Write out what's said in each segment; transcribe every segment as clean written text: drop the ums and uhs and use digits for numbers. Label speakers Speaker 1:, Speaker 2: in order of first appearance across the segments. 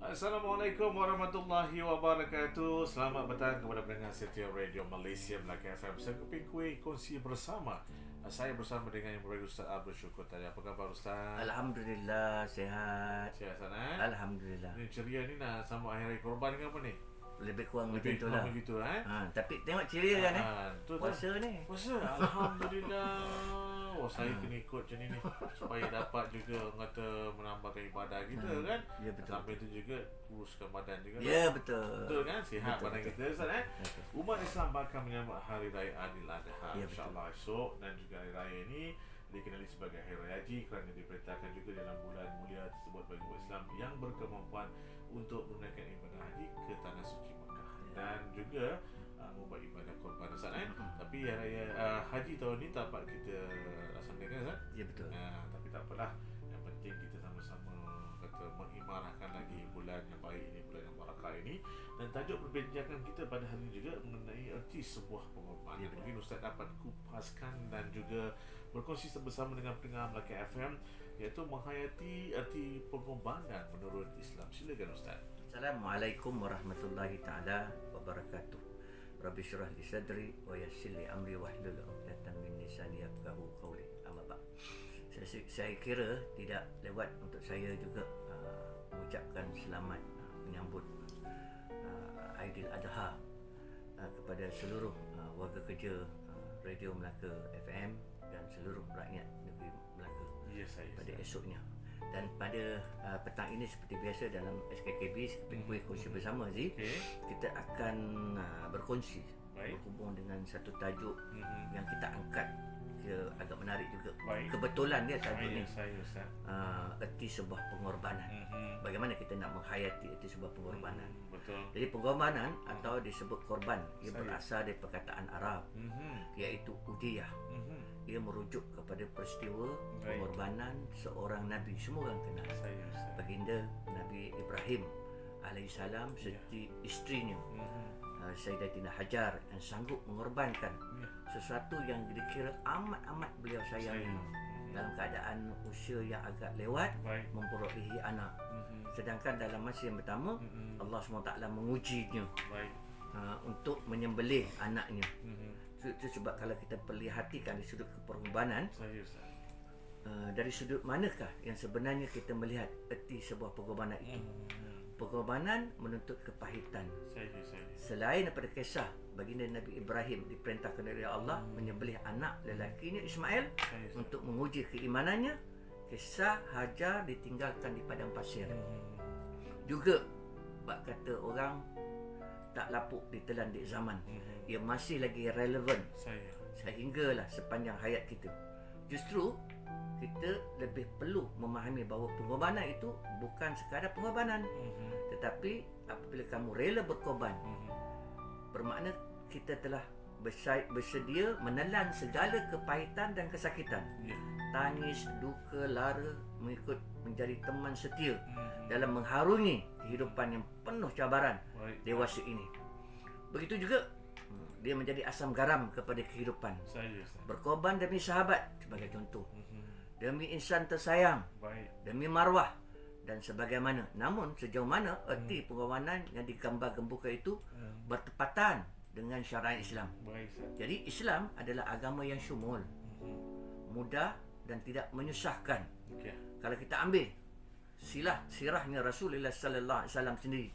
Speaker 1: Assalamualaikum warahmatullahi wabarakatuh. Selamat datang kepada pendengar setia Radio Malaysia Melaka FM. Sekuping kuih kongsi bersama. Saya bersama dengan Yang Mulia Ustaz Abdul Syukur tadi. Apa khabar Ustaz?
Speaker 2: Alhamdulillah, sihat.
Speaker 1: Sihat sana?
Speaker 2: Alhamdulillah.
Speaker 1: Ni ceria ni nak sambut hari raya korban ke apa ni?
Speaker 2: Lebih kurang macam
Speaker 1: Lebih
Speaker 2: itulah.
Speaker 1: kurang begitu
Speaker 2: Tapi tengok ceria kan puasa ni.
Speaker 1: Puasa. Alhamdulillah. Saya kena ikut macam ni supaya dapat juga orang kata menambahkan ibadah kita kan.
Speaker 2: Ya, betul.
Speaker 1: Sampai tu juga uruskan badan juga.
Speaker 2: Ya, betul.
Speaker 1: Betul kan? Sihat
Speaker 2: Betul,
Speaker 1: badan
Speaker 2: betul.
Speaker 1: kita Ustaz Umat Islam bakal menyambut Hari Raya Aidiladha
Speaker 2: Ya,
Speaker 1: insya-Allah esok, dan juga hari raya ini dikenali sebagai Hari Raya Haji kerana diperintahkan juga dalam bulan mulia tersebut bagi umat Islam yang berkemampuan untuk menunaikan ibadah haji ke tanah suci Mekah dan juga membuat ibadah korban Ustaz Tapi hari raya haji tahun ni tak dapat kita laksanakan Ustaz.
Speaker 2: Ya, betul.
Speaker 1: Tapi tak apalah, yang penting kita sama-sama kata mengimarahkan lagi bulan yang baik ini, bulan yang barakah ini. Dan tajuk perbincangan kita pada hari ini juga mengenai erti sebuah pengorbanan.
Speaker 2: Ya,
Speaker 1: Mungkin Ustaz dapat kupaskan dan juga berkongsi bersama dengan pendengar Melaka FM, iaitu menghayati erti pengorbanan menurut Islam. Silakan Ustaz.
Speaker 2: Assalamualaikum warahmatullahi taala wabarakatuh. Rabbi syrah li sadri wa yassir li amri wahlul 'uqdatam min lisani yafqahu qawli. Amma ba'd. Saya kira tidak lewat untuk saya juga mengucapkan selamat menyambut Aidiladha kepada seluruh warga kerja Radio Melaka FM dan seluruh rakyat negeri Melaka pada esoknya. Dan pada petang ini seperti biasa dalam SKKB seperti kuih kongsi bersama kita akan berkongsi berhubung dengan satu tajuk yang kita angkat agak menarik juga. Kebetulan dia tajuk ni erti sebuah pengorbanan. Bagaimana kita nak menghayati erti sebuah pengorbanan.
Speaker 1: Betul.
Speaker 2: Jadi pengorbanan atau disebut korban, ia berasal dari perkataan Arab iaitu udiyah. Ia merujuk kepada peristiwa pengorbanan seorang Nabi. Semua orang kenal baginda Nabi Ibrahim alaihissalam serta isterinya Sayyidatina Hajar yang sanggup mengorbankan sesuatu yang dikira amat beliau sayangi dalam keadaan usia yang agak lewat memperolehi anak. Sedangkan dalam masa yang pertama Allah SWT mengujinya untuk menyembelih anaknya. Itu sebab kalau kita perhatikan dari sudut pengorbanan, dari sudut manakah yang sebenarnya kita melihat erti sebuah pengorbanan itu? Pengorbanan menuntut kepahitan. Selain daripada kisah baginda Nabi Ibrahim diperintahkan oleh Allah menyembelih anak lelakinya Ismail untuk menguji keimanannya, kisah Hajar ditinggalkan di padang pasir. Juga bak kata orang tak lapuk ditelan di zaman. Ia masih lagi relevan sehinggalah sepanjang hayat kita. Justru kita lebih perlu memahami bahawa pengorbanan itu bukan sekadar pengorbanan, tetapi apabila kamu rela berkorban, bermakna kita telah bersedia menelan segala kepahitan dan kesakitan. Tangis, duka, lara mengikut menjadi teman setia dalam mengharungi kehidupan yang penuh cabaran dewasa ini. Begitu juga dia menjadi asam garam kepada kehidupan. Berkorban demi sahabat sebagai contoh, demi insan tersayang, demi marwah dan sebagaimana. Namun sejauh mana erti pengorbanan yang digambar-gemburkan itu bertepatan dengan syariat Islam. Jadi Islam adalah agama yang syumul, mudah dan tidak menyusahkan. Kalau kita ambil sirahnya Rasulullah sallallahu alaihi wasallam sendiri,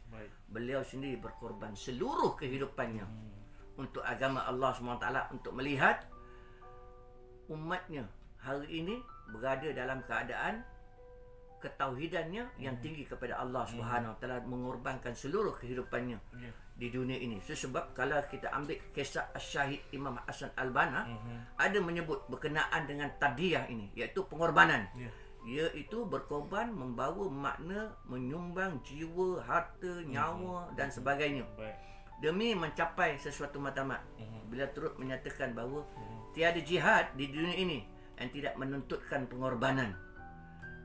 Speaker 2: beliau sendiri berkorban seluruh kehidupannya untuk agama Allah SWT, untuk melihat umatnya hari ini berada dalam keadaan ketauhidannya yang tinggi kepada Allah SWT, mengorbankan seluruh kehidupannya di dunia ini. Sebab kalau kita ambil kisah Syahid Imam Hasan Al-Banna, ada menyebut berkenaan dengan tadiyah ini, iaitu pengorbanan. Iaitu berkorban membawa makna menyumbang jiwa, harta, nyawa dan sebagainya demi mencapai sesuatu matlamat. Bila turut menyatakan bahawa tiada jihad di dunia ini yang tidak menuntutkan pengorbanan,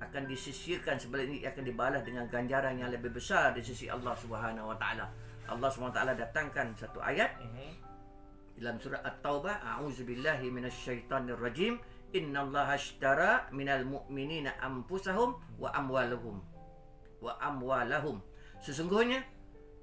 Speaker 2: akan disisirkan sebaliknya, akan dibalas dengan ganjaran yang lebih besar di sisi Allah Subhanahu Wa Taala. Allah Subhanahu Wa Taala datangkan satu ayat dalam surah At-Taubah, a'udzubillahi minasyaitonirrajim, innallaha ashtara minal mu'minina anfusahum wa amwalahum Sesungguhnya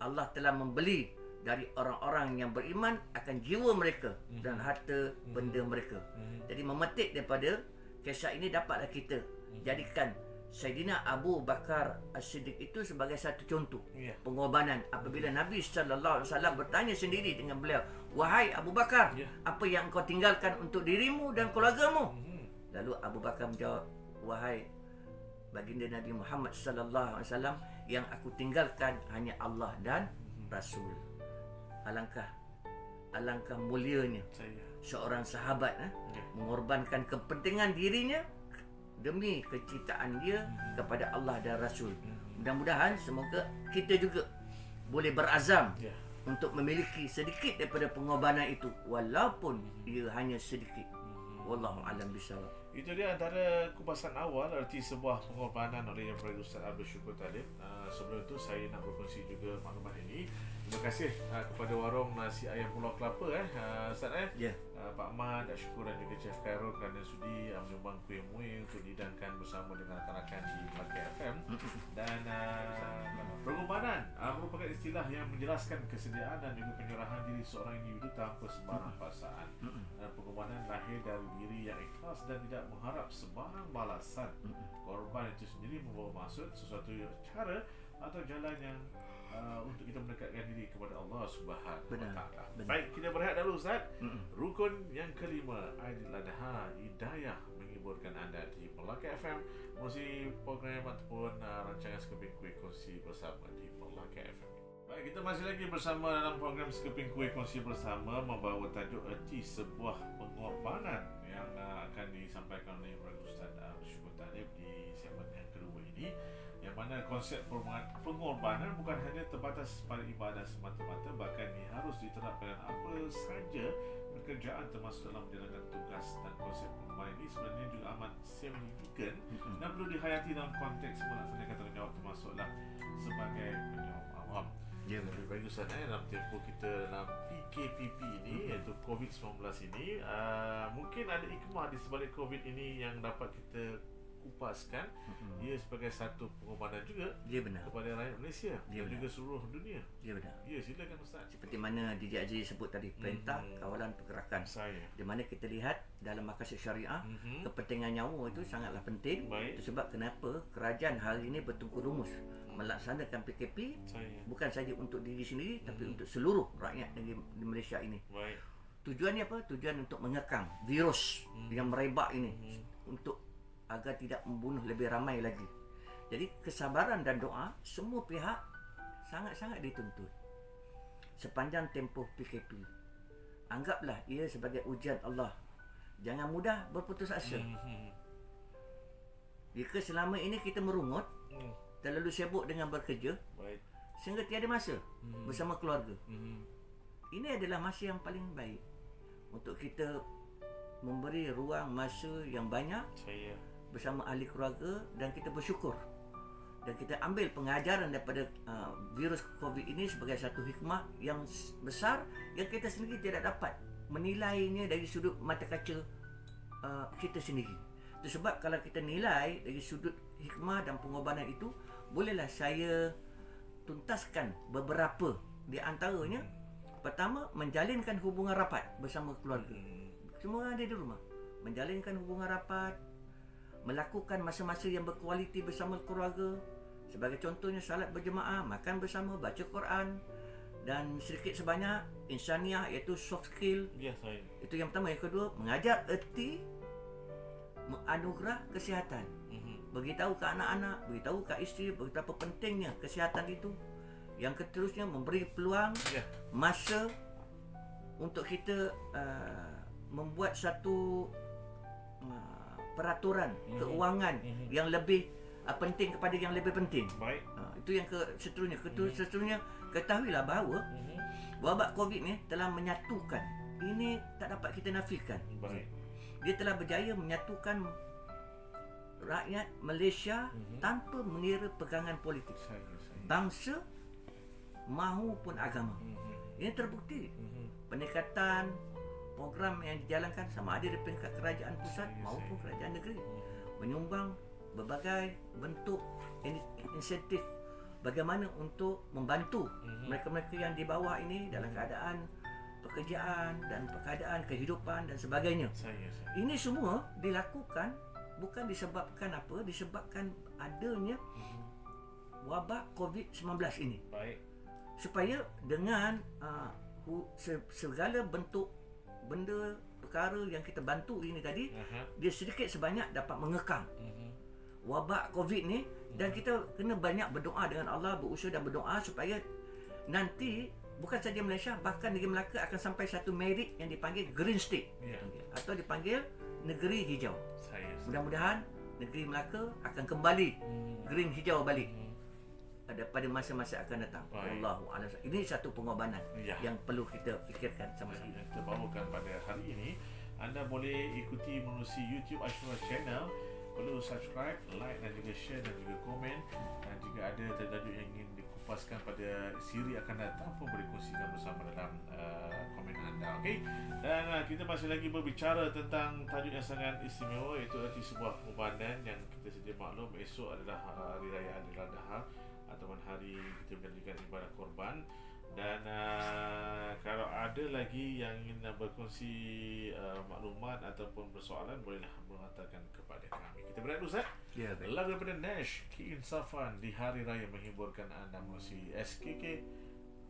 Speaker 2: Allah telah membeli dari orang-orang yang beriman akan jiwa mereka dan harta benda mereka. Jadi memetik daripada kisah ini dapatlah kita jadikan Saidina Abu Bakar As-Siddiq itu sebagai satu contoh pengorbanan. Apabila Nabi sallallahu alaihi wasallam bertanya sendiri dengan beliau, "Wahai Abu Bakar, apa yang kau tinggalkan untuk dirimu dan keluargamu?" Lalu Abu Bakar menjawab, "Wahai baginda Nabi Muhammad sallallahu alaihi wasallam, yang aku tinggalkan hanya Allah dan Rasul." Alangkah mulianya seorang sahabat mengorbankan kepentingan dirinya demi kecintaan dia kepada Allah dan Rasul. Mudah-mudahan semoga kita juga boleh berazam untuk memiliki sedikit daripada pengorbanan itu, walaupun ia hanya sedikit. Wallahu alam bisawab.
Speaker 1: Itu dia antara kupasan awal arti sebuah pengorbanan oleh Yang Berhormat Ustaz Abdul Syukur Talib. Sebelum itu saya nak berkongsi juga maklumat ini. Terima kasih kepada warung nasi ayam Pulau Kelapa Ustaz Pak Ahmad, Syukur dan juga Chef Khairul kerana sudi menyumbang kuih muih untuk dihidangkan bersama dengan rakan-rakan di Melaka FM. Dan pengorbanan merupakan istilah yang menjelaskan kesediaan dan juga penyerahan diri seorang individu tanpa sembarang paksaan. Pengorbanan lahir dari diri yang ikhlas dan tidak mengharap sembarang balasan. Korban itu sendiri membawa maksud sesuatu cara atau jalan yang untuk kita mendekatkan diri kepada Allah Subhanahu wa Ta'ala. Baik, kita berehat dahulu Ustaz. Rukun yang kelima, Aidiladha, hidayah menghiburkan anda di Melaka FM. Melalui program ataupun rancangan Sekeping Kuih Kongsi bersama di Melaka FM. Baik, kita masih lagi bersama dalam program Sekeping Kuih Kongsi bersama, membawa tajuk erti sebuah pengorbanan yang akan disampaikan oleh Ustaz Syukur Talib di segmen yang kedua ini, yang mana konsep pengorbanan bukan hanya terbatas pada ibadah semata-mata, bahkan ia harus diterapkan dalam apa sahaja pekerjaan termasuk dalam menjalankan tugas. Dan konsep pengorbanan ini sebenarnya juga amat signifikan dan perlu dihayati dalam konteks melaksanakan tanggungjawab, termasuklah sebagai penjawab awam. Lebih baik Ustaz, dalam tempoh kita dalam PKPP ini, iaitu COVID-19 ini, mungkin ada hikmah di sebalik COVID ini yang dapat kita kupaskan. Ia sebagai satu pengorbanan juga kepada rakyat Malaysia dan juga seluruh dunia.
Speaker 2: Ya benar.
Speaker 1: Ya, silakan Ustaz.
Speaker 2: Seperti mana DJ Haji sebut tadi, perintah kawalan pergerakan. Di mana kita lihat dalam maqasid syariah, kepentingan nyawa itu sangatlah penting. Itu sebab kenapa kerajaan hari ini bertungkus lumus melaksanakan PKP bukan saja untuk diri sendiri tapi untuk seluruh rakyat di Malaysia ini. Tujuannya apa? Tujuan untuk mengekang virus yang merebak ini, untuk agar tidak membunuh lebih ramai lagi. Jadi kesabaran dan doa semua pihak sangat-sangat dituntut sepanjang tempoh PKP. Anggaplah ia sebagai ujian Allah. Jangan mudah berputus asa. Jika selama ini kita merungut, terlalu sibuk dengan bekerja, sehingga tiada masa bersama keluarga, ini adalah masa yang paling baik untuk kita memberi ruang masa yang banyak bersama ahli keluarga, dan kita bersyukur dan kita ambil pengajaran daripada virus COVID ini sebagai satu hikmah yang besar yang kita sendiri tidak dapat menilainya dari sudut mata kaca kita sendiri. Itu sebab kalau kita nilai dari sudut hikmah dan pengorbanan itu, bolehlah saya tuntaskan beberapa di antaranya. Pertama, menjalinkan hubungan rapat bersama keluarga. Semua ada di rumah, menjalinkan hubungan rapat, melakukan masa-masa yang berkualiti bersama keluarga. Sebagai contohnya salat berjemaah, makan bersama, baca Quran, dan sedikit sebanyak insaniah, iaitu soft skill. Itu yang pertama. Yang kedua, mengajar erti menganugerah kesihatan. Beritahu ke anak-anak, beritahu ke isteri betapa pentingnya kesihatan itu. Yang keterusnya, memberi peluang masa untuk kita membuat satu peraturan keuangan yang lebih penting kepada yang lebih penting. Itu yang seterusnya. Seterusnya, ketahuilah bahawa wabak COVID ni telah menyatukan. Ini tak dapat kita nafikan. Dia telah berjaya menyatukan rakyat Malaysia tanpa mengira pegangan politik, bangsa maupun agama. Ini terbukti. Pendekatan program yang dijalankan sama ada di peringkat kerajaan pusat maupun kerajaan negeri menyumbang berbagai bentuk insentif bagaimana untuk membantu mereka-mereka yang di bawah ini dalam keadaan pekerjaan dan keadaan kehidupan dan sebagainya. Ini semua dilakukan bukan disebabkan apa? Disebabkan adanya wabak COVID-19 ini.
Speaker 1: Baik.
Speaker 2: Supaya dengan segala bentuk benda perkara yang kita bantu ini tadi, dia sedikit sebanyak dapat mengekang wabak COVID ni. Dan kita kena banyak berdoa dengan Allah, berusaha dan berdoa supaya nanti bukan saja Malaysia, bahkan negeri Melaka akan sampai satu merit yang dipanggil Green State, atau dipanggil negeri hijau. Mudah-mudahan negeri Melaka akan kembali green hijau balik pada masa-masa akan datang. Wallahu a'lam. Ini satu pengorbanan yang perlu kita fikirkan sama-sama.
Speaker 1: Kita bawakan pada hari ini. Anda boleh ikuti menerusi YouTube Ashura Channel. Perlu subscribe, like dan juga share dan juga komen. Dan jika ada tajuk yang ingin dikupaskan pada siri akan datang pun boleh kongsikan bersama dalam komen anda. Okey. Dan kita masih lagi berbicara tentang tajuk yang sangat istimewa, iaitu arti sebuah pengorbanan yang kita sedia maklum esok adalah Hari Raya Aidiladha ataupun hari kita menjalankan ibadah korban. Dan kalau ada lagi yang ingin berkongsi maklumat ataupun persoalan, bolehlah menghantarkan kepada kami. Kita berehat dulu, Ustaz.
Speaker 2: Ya, baik.
Speaker 1: Lagu daripada Nash, Keinsafan di Hari Raya menghiburkan anda melalui SKK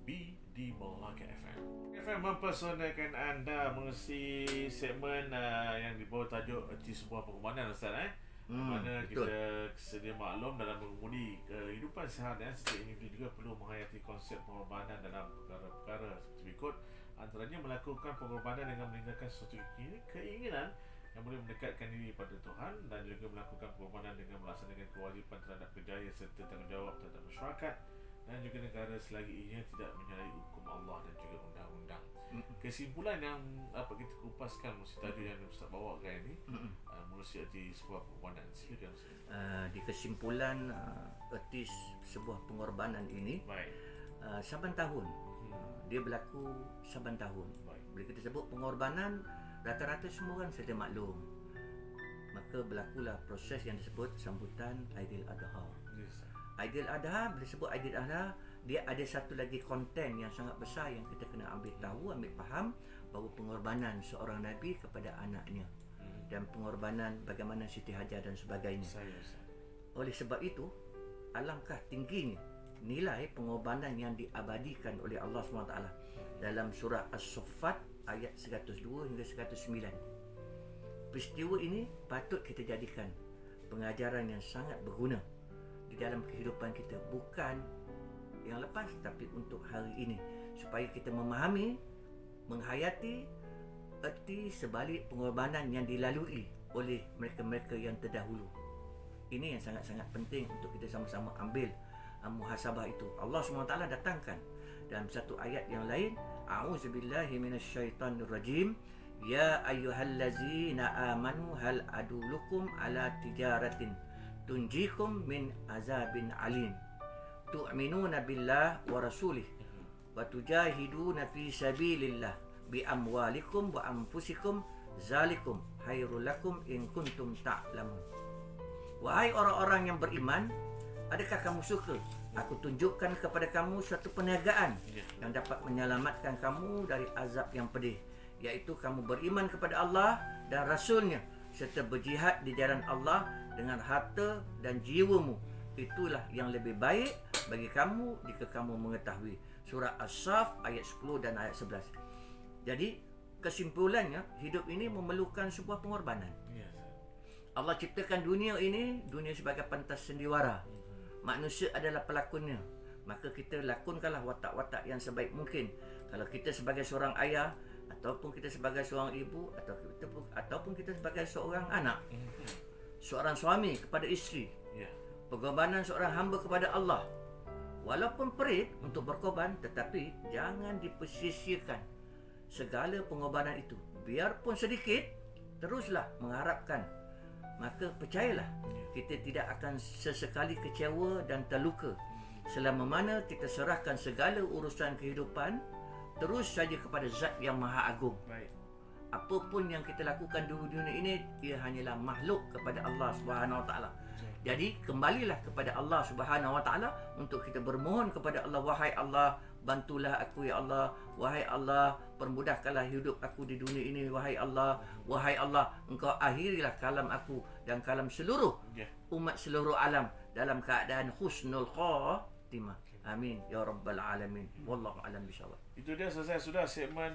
Speaker 1: B di Melaka FM. FM mempersonakan anda melalui segmen yang dibawa tajuk Erti Sebuah Pengorbanan, Ustaz. Mana
Speaker 2: betul.
Speaker 1: kita sedia maklum dalam mengemudi kehidupan seharian, setiap individu juga perlu menghayati konsep pengorbanan dalam perkara-perkara seperti berikut. Antaranya melakukan pengorbanan dengan meninggalkan sesuatu keinginan yang boleh mendekatkan diri pada Tuhan, dan juga melakukan pengorbanan dengan melaksanakan kewajipan terhadap kerjaya serta tanggungjawab terhadap masyarakat dan juga negara selagi ianya tidak menyalahi hukum Allah dan juga undang-undang. Kesimpulan yang kita kupaskan mesti tajuk yang Ustaz bawakan ini, mesti erti sebuah pengorbanan. Silakan Ustaz.
Speaker 2: Di kesimpulan erti sebuah pengorbanan ini, saban tahun dia berlaku saban tahun. Bila kita sebut pengorbanan, rata-rata semua orang sedia maklum. Maka berlakulah proses yang disebut sambutan Aidiladha. Aidiladha, bila sebut Aidiladha, dia ada satu lagi konten yang sangat besar yang kita kena ambil tahu, ambil faham, bahawa pengorbanan seorang Nabi kepada anaknya dan pengorbanan bagaimana Siti Hajar dan sebagainya. Oleh sebab itu, alangkah tingginya nilai pengorbanan yang diabadikan oleh Allah SWT dalam surah As-Saffat ayat 102 hingga 109. Peristiwa ini patut kita jadikan pengajaran yang sangat berguna di dalam kehidupan kita, bukan yang lepas tapi untuk hari ini, supaya kita memahami, menghayati erti sebalik pengorbanan yang dilalui oleh mereka-mereka yang terdahulu. Ini yang sangat-sangat penting untuk kita sama-sama ambil muhasabah itu. Allah SWT datangkan dalam satu ayat yang lain, a'udzubillahi minasyaitonirrajim, ya ayyuhallazina amanu hal adulukum ala tijaratin tunjikum min azabin alim tu'minuna billah wa rasulih wa tujahiduna fi sabilillah bi amwalikum wa anfusikum zalikum khairul lakum in kuntum ta'lamun. Wahai orang-orang yang beriman, adakah kamu suka aku tunjukkan kepada kamu suatu perniagaan yang dapat menyelamatkan kamu dari azab yang pedih, iaitu kamu beriman kepada Allah dan Rasulnya serta berjihad di jalan Allah dengan harta dan jiwamu. Itulah yang lebih baik bagi kamu jika kamu mengetahui. Surah As-Saff ayat 10 dan ayat 11. Jadi kesimpulannya, hidup ini memerlukan sebuah pengorbanan. Allah ciptakan dunia ini, dunia sebagai pentas sendiwara. Manusia adalah pelakonnya. Maka kita lakonkanlah watak-watak yang sebaik mungkin. Kalau kita sebagai seorang ayah, ataupun kita sebagai seorang ibu, ataupun kita sebagai seorang anak, seorang suami kepada isteri, pengorbanan seorang hamba kepada Allah, walaupun perit untuk berkorban, tetapi jangan dipersisirkan segala pengorbanan itu. Biarpun sedikit, teruslah mengharapkan. Maka percayalah, kita tidak akan sesekali kecewa dan terluka selama mana kita serahkan segala urusan kehidupan terus saja kepada Zat yang Maha Agung. Apapun yang kita lakukan di dunia ini, ia hanyalah makhluk kepada Allah Subhanahu Wa Taala. Jadi kembalilah kepada Allah Subhanahu Wa Taala untuk kita bermohon kepada Allah, wahai Allah, bantulah aku ya Allah, wahai Allah, permudahkanlah hidup aku di dunia ini, wahai Allah, engkau akhirilah kalam aku dan kalam seluruh umat seluruh alam dalam keadaan husnul khatimah. Amin ya rabbal alamin. Wallahu alam bisawab.
Speaker 1: Itu dia, selesai sudah segmen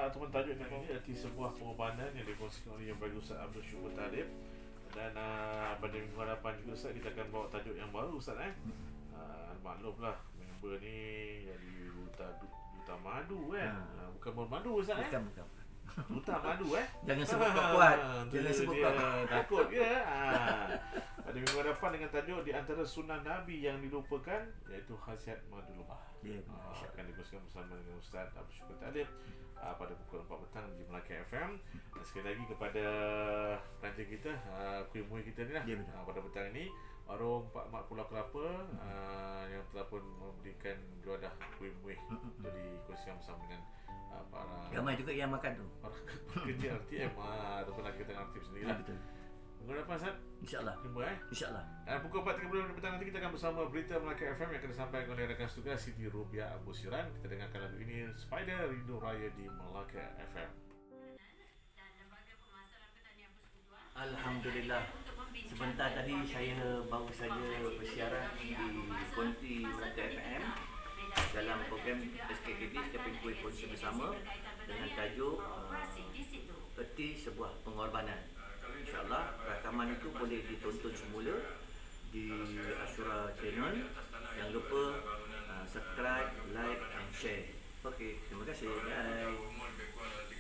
Speaker 1: ataupun tajuk ini, arti sebuah pengorbanan yang dikongsikan oleh Yang Bahagia Ustaz Abdul Syukur Talib. Dan pada minggu hadapan juga Ustaz, kita akan bawa tajuk yang baru Ustaz. Maklumlah member ni jadi duta madu kan. Bukan bermadu Ustaz.
Speaker 2: Bukan.
Speaker 1: Duta madu
Speaker 2: Jangan sebut kuat. Jangan sebut kuat.
Speaker 1: Takut ke? Pada minggu hadapan dengan tajuk di antara sunnah Nabi yang dilupakan, iaitu khasiat madu lebah. Akan dikongsikan bersama dengan Ustaz Abdul Syukur Talib pada pukul 4 petang di Melaka FM. Dan sekali lagi kepada pelancong kita, kuih muih kita ni lah, pada petang ini warung Pak Mak Pulau Kelapa yang telah pun memberikan juadah kuih muih untuk dikongsikan bersama dengan para
Speaker 2: ramai juga yang makan tu,
Speaker 1: para kerja RTM ataupun lagi tengah aktif sendiri lah.
Speaker 2: Betul.
Speaker 1: Minggu depan Ustaz,
Speaker 2: InsyaAllah.
Speaker 1: Jumpa
Speaker 2: InsyaAllah.
Speaker 1: Dan pukul 4.30 petang nanti kita akan bersama Berita Melaka FM yang akan disampaikan oleh rakan setugas Siti Rubiah Abu Siran. Kita dengarkan lagu ini, Spider Rindu Raya di Melaka FM.
Speaker 2: Alhamdulillah. Sebentar tadi saya baru saja bersiaran di Konti Melaka FM dalam program SKKB, Keping Kuih Kongsi Bersama, dengan tajuk Erti Sebuah Pengorbanan. InsyaAllah rakaman itu boleh ditonton semula di Ashura Channel. Jangan lupa subscribe, like and share. Okey, terima kasih. Bye.